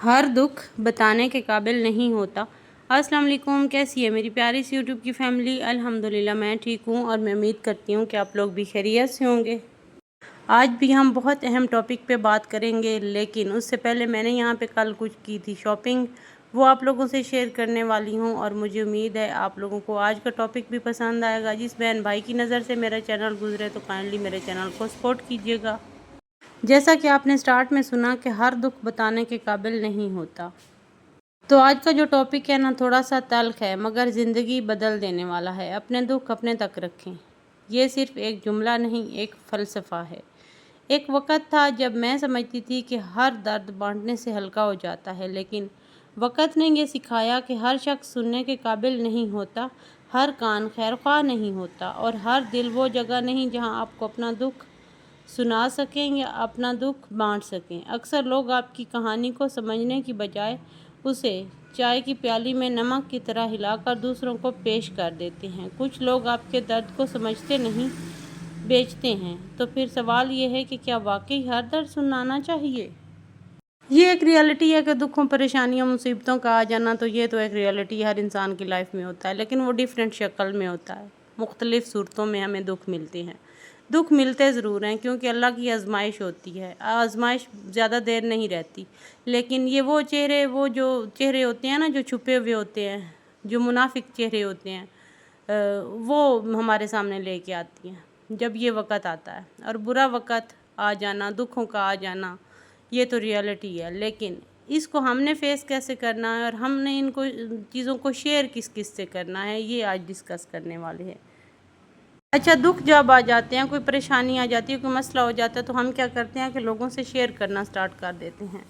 ہر دکھ بتانے کے قابل نہیں ہوتا۔ السلام علیکم، کیسی ہے میری پیاری سی یوٹیوب کی فیملی؟ الحمدللہ میں ٹھیک ہوں اور میں امید کرتی ہوں کہ آپ لوگ بھی خیریت سے ہوں گے۔ آج بھی ہم بہت اہم ٹاپک پہ بات کریں گے، لیکن اس سے پہلے میں نے یہاں پہ کل کچھ کی تھی شاپنگ، وہ آپ لوگوں سے شیئر کرنے والی ہوں اور مجھے امید ہے آپ لوگوں کو آج کا ٹاپک بھی پسند آئے گا۔ جس بہن بھائی کی نظر سے میرا چینل گزرے تو کائنڈلی میرے چینل کو سپورٹ کیجیے گا۔ جیسا کہ آپ نے سٹارٹ میں سنا کہ ہر دکھ بتانے کے قابل نہیں ہوتا، تو آج کا جو ٹاپک ہے نا تھوڑا سا تلخ ہے مگر زندگی بدل دینے والا ہے۔ اپنے دکھ اپنے تک رکھیں، یہ صرف ایک جملہ نہیں، ایک فلسفہ ہے۔ ایک وقت تھا جب میں سمجھتی تھی کہ ہر درد بانٹنے سے ہلکا ہو جاتا ہے، لیکن وقت نے یہ سکھایا کہ ہر شخص سننے کے قابل نہیں ہوتا، ہر کان خیر خواہ نہیں ہوتا اور ہر دل وہ جگہ نہیں جہاں آپ کو اپنا دکھ سنا سکیں یا اپنا دکھ بانٹ سکیں۔ اکثر لوگ آپ کی کہانی کو سمجھنے کی بجائے اسے چائے کی پیالی میں نمک کی طرح ہلا کر دوسروں کو پیش کر دیتے ہیں۔ کچھ لوگ آپ کے درد کو سمجھتے نہیں، بیچتے ہیں۔ تو پھر سوال یہ ہے کہ کیا واقعی ہر درد سنانا چاہیے؟ یہ ایک ریالٹی ہے کہ دکھوں، پریشانیوں، مصیبتوں کا آ جانا، تو یہ تو ایک ریالٹی ہر انسان کی لائف میں ہوتا ہے، لیکن وہ ڈیفرنٹ شکل میں ہوتا ہے۔ مختلف صورتوں میں ہمیں دکھ ملتے ہیں۔ دکھ ملتے ضرور ہیں کیونکہ اللہ کی آزمائش ہوتی ہے۔ آزمائش زیادہ دیر نہیں رہتی، لیکن یہ وہ جو چہرے ہوتے ہیں نا جو چھپے ہوئے ہوتے ہیں، جو منافق چہرے ہوتے ہیں، وہ ہمارے سامنے لے کے آتی ہیں جب یہ وقت آتا ہے۔ اور برا وقت آ جانا، دکھوں کا آ جانا، یہ تو ریالٹی ہے، لیکن اس کو ہم نے فیس کیسے کرنا ہے اور ہم نے ان کو چیزوں کو شیئر کس سے کرنا ہے، یہ آج ڈسکس کرنے والے ہیں۔ اچھا، دکھ جب آ جاتے ہیں، کوئی پریشانی آ جاتی ہے، کوئی مسئلہ ہو جاتا ہے، تو ہم کیا کرتے ہیں کہ لوگوں سے شیئر کرنا سٹارٹ کر دیتے ہیں۔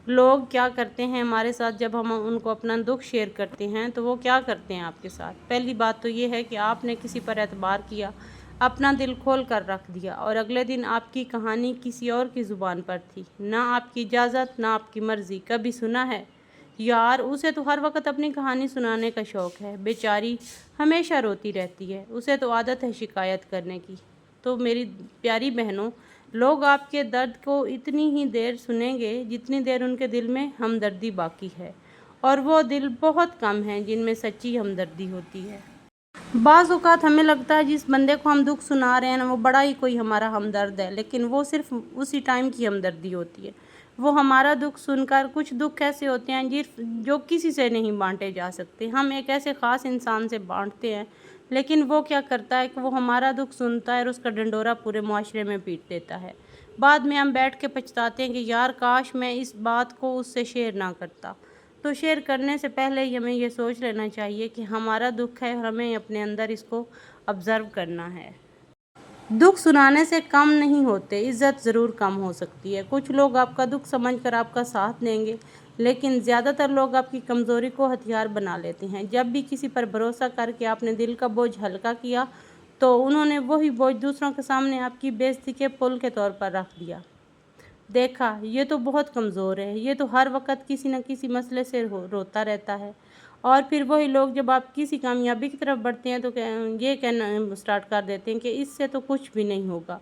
لوگ کیا کرتے ہیں ہمارے ساتھ جب ہم ان کو اپنا دکھ شیئر کرتے ہیں تو وہ کیا کرتے ہیں آپ کے ساتھ؟ پہلی بات تو یہ ہے کہ آپ نے کسی پر اعتبار کیا، اپنا دل کھول کر رکھ دیا اور اگلے دن آپ کی کہانی کسی اور کی زبان پر تھی، نہ آپ کی اجازت، نہ آپ کی مرضی۔ کبھی سنا ہے؟ یار اسے تو ہر وقت اپنی کہانی سنانے کا شوق ہے، بیچاری ہمیشہ روتی رہتی ہے، اسے تو عادت ہے شکایت کرنے کی۔ تو میری پیاری بہنوں، لوگ آپ کے درد کو اتنی ہی دیر سنیں گے جتنی دیر ان کے دل میں ہمدردی باقی ہے، اور وہ دل بہت کم ہیں جن میں سچی ہمدردی ہوتی ہے۔ بعض اوقات ہمیں لگتا ہے جس بندے کو ہم دکھ سنا رہے ہیں نا وہ بڑا ہی کوئی ہمارا ہمدرد ہے، لیکن وہ صرف اسی ٹائم کی ہمدردی ہوتی ہے۔ وہ ہمارا دکھ سن کر، کچھ دکھ ایسے ہوتے ہیں جو کسی سے نہیں بانٹے جا سکتے، ہم ایک ایسے خاص انسان سے بانٹتے ہیں، لیکن وہ کیا کرتا ہے کہ وہ ہمارا دکھ سنتا ہے اور اس کا ڈنڈورا پورے معاشرے میں پیٹ دیتا ہے۔ بعد میں ہم بیٹھ کے پچھتاتے ہیں کہ یار کاش میں اس بات کو اس سے شیئر نہ کرتا۔ تو شیئر کرنے سے پہلے ہمیں یہ سوچ لینا چاہیے کہ ہمارا دکھ ہے اور ہمیں اپنے اندر اس کو آبزرو کرنا ہے۔ دکھ سنانے سے کم نہیں ہوتے، عزت ضرور کم ہو سکتی ہے۔ کچھ لوگ آپ کا دکھ سمجھ کر آپ کا ساتھ دیں گے، لیکن زیادہ تر لوگ آپ کی کمزوری کو ہتھیار بنا لیتے ہیں۔ جب بھی کسی پر بھروسہ کر کے آپ نے دل کا بوجھ ہلکا کیا تو انہوں نے وہی بوجھ دوسروں کے سامنے آپ کی بے عزتی کے پل کے طور پر رکھ دیا۔ دیکھا، یہ تو بہت کمزور ہے، یہ تو ہر وقت کسی نہ کسی مسئلے سے روتا رہتا ہے۔ اور پھر وہی لوگ جب آپ کسی کامیابی کی طرف بڑھتے ہیں تو یہ کہنا سٹارٹ کر دیتے ہیں کہ اس سے تو کچھ بھی نہیں ہوگا۔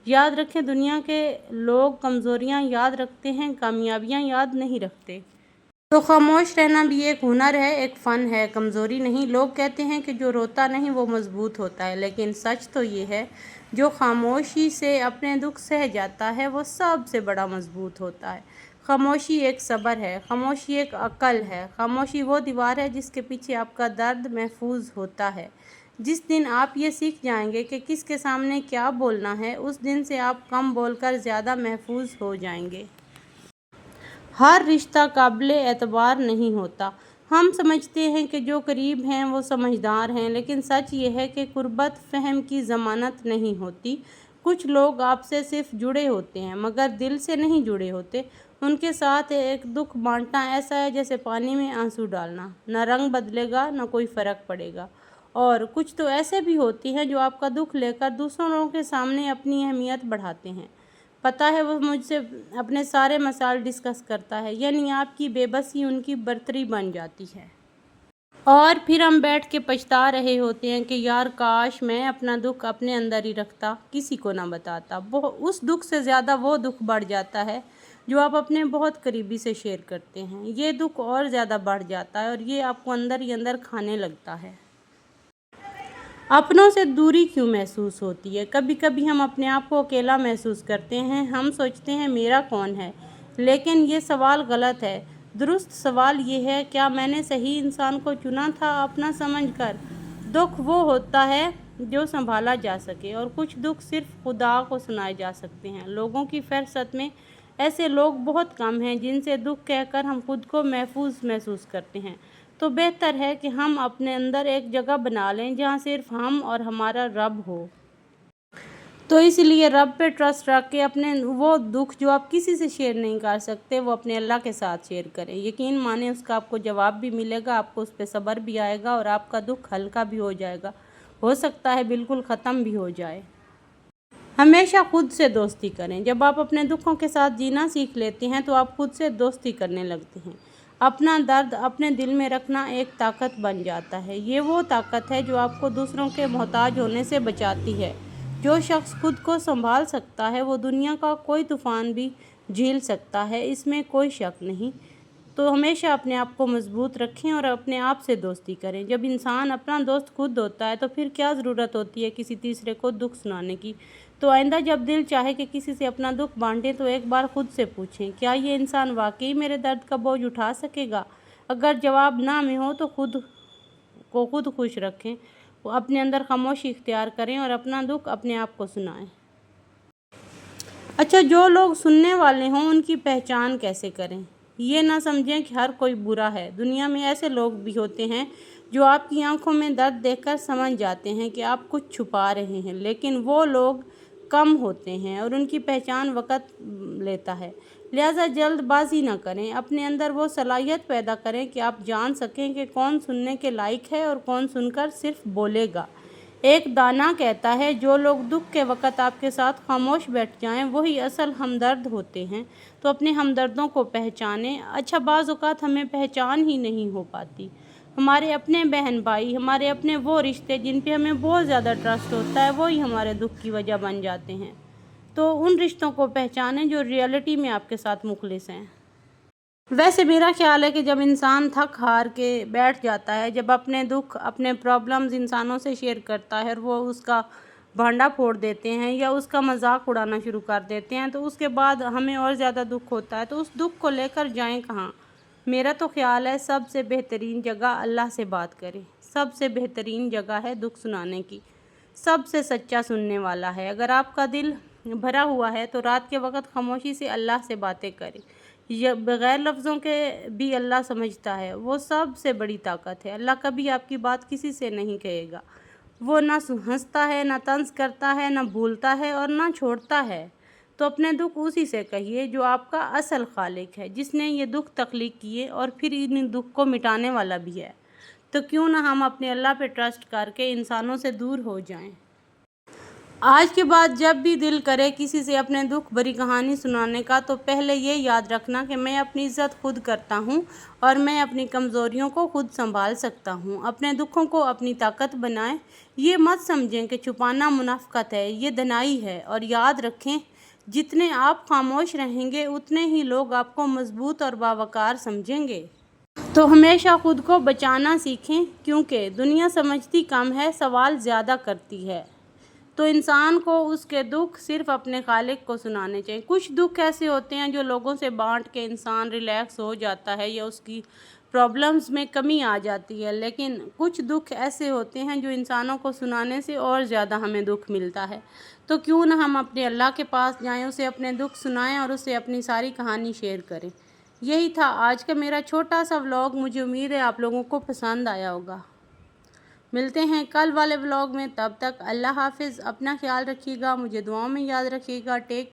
یاد رکھیں، دنیا کے لوگ کمزوریاں یاد رکھتے ہیں، کامیابیاں یاد نہیں رکھتے۔ تو خاموش رہنا بھی ایک ہنر ہے، ایک فن ہے، کمزوری نہیں۔ لوگ کہتے ہیں کہ جو روتا نہیں وہ مضبوط ہوتا ہے، لیکن سچ تو یہ ہے جو خاموشی سے اپنے دکھ سہ جاتا ہے وہ سب سے بڑا مضبوط ہوتا ہے۔ خاموشی ایک صبر ہے، خاموشی ایک عقل ہے، خاموشی وہ دیوار ہے جس کے پیچھے آپ کا درد محفوظ ہوتا ہے۔ جس دن آپ یہ سیکھ جائیں گے کہ کس کے سامنے کیا بولنا ہے، اس دن سے آپ کم بول کر زیادہ محفوظ ہو جائیں گے۔ ہر رشتہ قابل اعتبار نہیں ہوتا۔ ہم سمجھتے ہیں کہ جو قریب ہیں وہ سمجھدار ہیں، لیکن سچ یہ ہے کہ قربت فہم کی ضمانت نہیں ہوتی۔ کچھ لوگ آپ سے صرف جڑے ہوتے ہیں مگر دل سے نہیں جڑے ہوتے۔ ان کے ساتھ ایک دکھ بانٹنا ایسا ہے جیسے پانی میں آنسو ڈالنا، نہ رنگ بدلے گا نہ کوئی فرق پڑے گا۔ اور کچھ تو ایسے بھی ہوتے ہیں جو آپ کا دکھ لے کر دوسروں لوگوں کے سامنے اپنی اہمیت بڑھاتے ہیں۔ پتہ ہے وہ مجھ سے اپنے سارے مسائل ڈسکس کرتا ہے، یعنی آپ کی بے بسی ان کی برتری بن جاتی ہے۔ اور پھر ہم بیٹھ کے پچھتا رہے ہوتے ہیں کہ یار کاش میں اپنا دکھ اپنے اندر ہی رکھتا، کسی کو نہ بتاتا۔ اس دکھ سے زیادہ وہ دکھ بڑھ جاتا ہے جو آپ اپنے بہت قریبی سے شیئر کرتے ہیں، یہ دکھ اور زیادہ بڑھ جاتا ہے اور یہ آپ کو اندر ہی اندر کھانے لگتا ہے۔ اپنوں سے دوری کیوں محسوس ہوتی ہے؟ کبھی کبھی ہم اپنے آپ کو اکیلا محسوس کرتے ہیں۔ ہم سوچتے ہیں میرا کون ہے؟ لیکن یہ سوال غلط ہے۔ درست سوال یہ ہے، کیا میں نے صحیح انسان کو چنا تھا اپنا سمجھ کر؟ دکھ وہ ہوتا ہے جو سنبھالا جا سکے، اور کچھ دکھ صرف خدا کو سنائے جا سکتے ہیں۔ لوگوں کی فہرست میں ایسے لوگ بہت کم ہیں جن سے دکھ کہہ کر ہم خود کو محفوظ محسوس کرتے ہیں۔ تو بہتر ہے کہ ہم اپنے اندر ایک جگہ بنا لیں جہاں صرف ہم اور ہمارا رب ہو۔ تو اس لیے رب پہ ٹرسٹ رکھ کے اپنے وہ دکھ جو آپ کسی سے شیئر نہیں کر سکتے، وہ اپنے اللہ کے ساتھ شیئر کریں۔ یقین مانیں اس کا آپ کو جواب بھی ملے گا، آپ کو اس پہ صبر بھی آئے گا اور آپ کا دکھ ہلکا بھی ہو جائے گا، ہو سکتا ہے بالکل ختم بھی ہو جائے۔ ہمیشہ خود سے دوستی کریں۔ جب آپ اپنے دکھوں کے ساتھ جینا سیکھ لیتے ہیں تو آپ خود سے دوستی کرنے لگتے ہیں۔ اپنا درد اپنے دل میں رکھنا ایک طاقت بن جاتا ہے۔ یہ وہ طاقت ہے جو آپ کو دوسروں کے محتاج ہونے سے بچاتی ہے۔ جو شخص خود کو سنبھال سکتا ہے وہ دنیا کا کوئی طوفان بھی جھیل سکتا ہے، اس میں کوئی شک نہیں۔ تو ہمیشہ اپنے آپ کو مضبوط رکھیں اور اپنے آپ سے دوستی کریں۔ جب انسان اپنا دوست خود ہوتا ہے تو پھر کیا ضرورت ہوتی ہے کسی تیسرے کو دکھ سنانے کی؟ تو آئندہ جب دل چاہے کہ کسی سے اپنا دکھ بانٹیں تو ایک بار خود سے پوچھیں، کیا یہ انسان واقعی میرے درد کا بوجھ اٹھا سکے گا؟ اگر جواب نہ میں ہو تو خود کو خود خوش رکھیں، اپنے اندر خاموشی اختیار کریں اور اپنا دکھ اپنے آپ کو سنائیں۔ اچھا، جو لوگ سننے والے ہوں ان کی پہچان کیسے کریں؟ یہ نہ سمجھیں کہ ہر کوئی برا ہے۔ دنیا میں ایسے لوگ بھی ہوتے ہیں جو آپ کی آنکھوں میں درد دیکھ کر سمجھ جاتے ہیں کہ آپ کچھ چھپا رہے ہیں، لیکن وہ لوگ کم ہوتے ہیں اور ان کی پہچان وقت لیتا ہے۔ لہٰذا جلد بازی نہ کریں، اپنے اندر وہ صلاحیت پیدا کریں کہ آپ جان سکیں کہ کون سننے کے لائق ہے اور کون سن کر صرف بولے گا۔ ایک دانا کہتا ہے، جو لوگ دکھ کے وقت آپ کے ساتھ خاموش بیٹھ جائیں وہی اصل ہمدرد ہوتے ہیں۔ تو اپنے ہمدردوں کو پہچانیں۔ اچھا، بعض اوقات ہمیں پہچان ہی نہیں ہو پاتی۔ ہمارے اپنے بہن بھائی، ہمارے اپنے وہ رشتے جن پہ ہمیں بہت زیادہ ٹرسٹ ہوتا ہے، وہی ہمارے دکھ کی وجہ بن جاتے ہیں۔ تو ان رشتوں کو پہچانیں جو ریئلٹی میں آپ کے ساتھ مخلص ہیں۔ ویسے میرا خیال ہے کہ جب انسان تھک ہار کے بیٹھ جاتا ہے، جب اپنے دکھ اپنے پرابلمز انسانوں سے شیئر کرتا ہے اور وہ اس کا بھانڈا پھوڑ دیتے ہیں یا اس کا مذاق اڑانا شروع کر دیتے ہیں، تو اس کے بعد ہمیں اور زیادہ دکھ ہوتا ہے۔ تو اس دکھ کو لے کر جائیں کہاں؟ میرا تو خیال ہے سب سے بہترین جگہ اللہ سے بات کریں۔ سب سے بہترین جگہ ہے دکھ سنانے کی۔ سب سے سچا سننے والا ہے۔ اگر آپ کا دل بھرا ہوا ہے تو رات کے وقت خاموشی سے اللہ سے باتیں کریں۔ یہ بغیر لفظوں کے بھی اللہ سمجھتا ہے، وہ سب سے بڑی طاقت ہے۔ اللہ کبھی آپ کی بات کسی سے نہیں کہے گا۔ وہ نہ ہنستا ہے، نہ طنز کرتا ہے، نہ بھولتا ہے اور نہ چھوڑتا ہے۔ تو اپنے دکھ اسی سے کہیے جو آپ کا اصل خالق ہے، جس نے یہ دکھ تخلیق کیے اور پھر ان دکھ کو مٹانے والا بھی ہے۔ تو کیوں نہ ہم اپنے اللہ پہ ٹرسٹ کر کے انسانوں سے دور ہو جائیں۔ آج کے بعد جب بھی دل کرے کسی سے اپنے دکھ بھری کہانی سنانے کا تو پہلے یہ یاد رکھنا کہ میں اپنی عزت خود کرتا ہوں اور میں اپنی کمزوریوں کو خود سنبھال سکتا ہوں۔ اپنے دکھوں کو اپنی طاقت بنائیں۔ یہ مت سمجھیں کہ چھپانا منافقت ہے، یہ دنائی ہے۔ اور یاد رکھیں، جتنے آپ خاموش رہیں گے اتنے ہی لوگ آپ کو مضبوط اور باوقار سمجھیں گے۔ تو ہمیشہ خود کو بچانا سیکھیں، کیونکہ دنیا سمجھتی کم ہے، سوال زیادہ کرتی ہے۔ تو انسان کو اس کے دکھ صرف اپنے خالق کو سنانے چاہیے۔ کچھ دکھ ایسے ہوتے ہیں جو لوگوں سے بانٹ کے انسان ریلیکس ہو جاتا ہے یا اس کی پرابلمز میں کمی آ جاتی ہے، لیکن کچھ دکھ ایسے ہوتے ہیں جو انسانوں کو سنانے سے اور زیادہ ہمیں دکھ ملتا ہے۔ تو کیوں نہ ہم اپنے اللہ کے پاس جائیں، اسے اپنے دکھ سنائیں اور اسے اپنی ساری کہانی شیئر کریں۔ یہی تھا آج کا میرا چھوٹا سا ولاگ۔ مجھے امید ہے آپ لوگوں کو پسند آیا ہوگا۔ ملتے ہیں کل والے ولاگ میں، تب تک اللہ حافظ۔ اپنا خیال رکھیے گا، مجھے دعاؤں میں یاد رکھیے گا۔ ٹیک